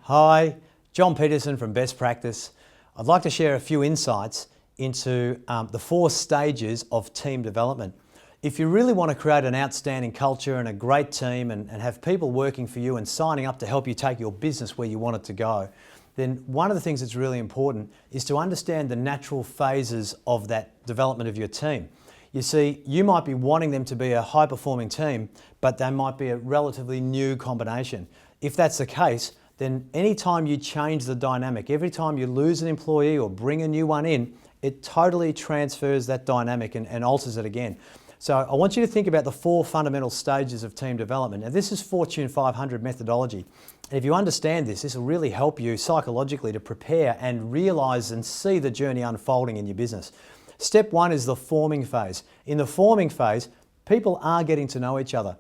Hi, John Peterson from Best Practice. I'd like to share a few insights into the 4 stages of team development. If you really want to create an outstanding culture and a great team and have people working for you and signing up to help you take your business where you want it to go, then one of the things that's really important is to understand the natural phases of that development of your team. You see, you might be wanting them to be a high-performing team, but they might be a relatively new combination. If that's the case, then any time you change the dynamic, every time you lose an employee or bring a new one in, it totally transfers that dynamic and alters it again. So I want you to think about the 4 fundamental stages of team development. Now this is Fortune 500 methodology. And if you understand this, this will really help you psychologically to prepare and realise and see the journey unfolding in your business. Step 1 is the forming phase. In the forming phase, people are getting to know each other.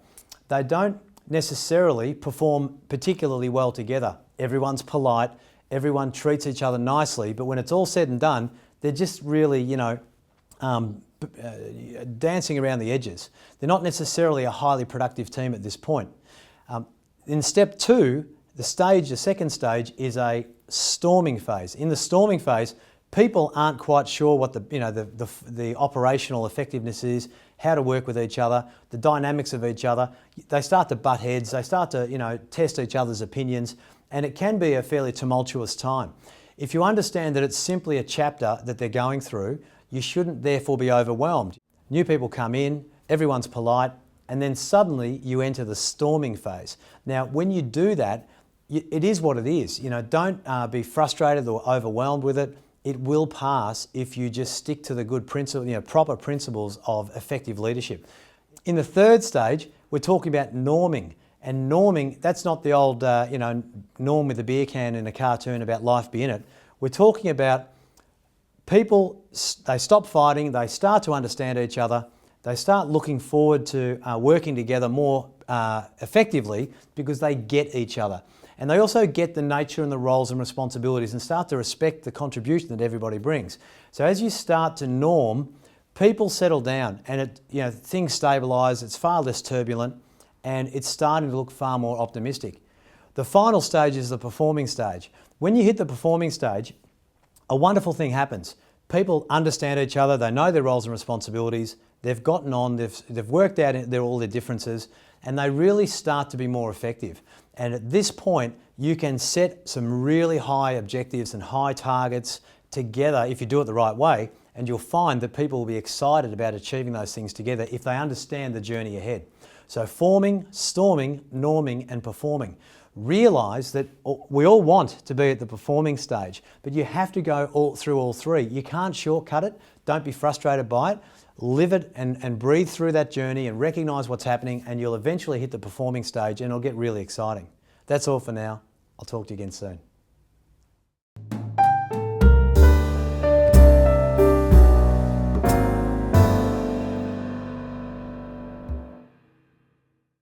They don't necessarily perform particularly well together. Everyone's polite, everyone treats each other nicely, but when it's all said and done, they're just really, dancing around the edges. They're not necessarily a highly productive team at this point. In step 2, the second stage is a storming phase. In the storming phase, people aren't quite sure what the operational effectiveness is, how to work with each other, the dynamics of each other. They start to butt heads, they start to test each other's opinions, and it can be a fairly tumultuous time. If you understand that it's simply a chapter that they're going through, you shouldn't therefore be overwhelmed. New people come in, everyone's polite, and then suddenly you enter the storming phase. Now, when you do that, it is what it is. Don't be frustrated or overwhelmed with it. It will pass if you just stick to the good proper principles of effective leadership. In the 3rd stage, we're talking about norming. And norming, that's not the old, Norm with a beer can in a cartoon about life be in it. We're talking about people, they stop fighting, they start to understand each other, they start looking forward to working together more effectively because they get each other. And they also get the nature and the roles and responsibilities and start to respect the contribution that everybody brings. So as you start to norm, people settle down and things stabilise, it's far less turbulent, and it's starting to look far more optimistic. The final stage is the performing stage. When you hit the performing stage, a wonderful thing happens. People understand each other, they know their roles and responsibilities, they've gotten on, they've worked out all their differences, and they really start to be more effective. And at this point, you can set some really high objectives and high targets together if you do it the right way, and you'll find that people will be excited about achieving those things together if they understand the journey ahead. So forming, storming, norming, and performing. Realise that we all want to be at the performing stage, but you have to go through all 3. You can't shortcut it. Don't be frustrated by it. Live it and breathe through that journey and recognise what's happening, and you'll eventually hit the performing stage and it'll get really exciting. That's all for now. I'll talk to you again soon.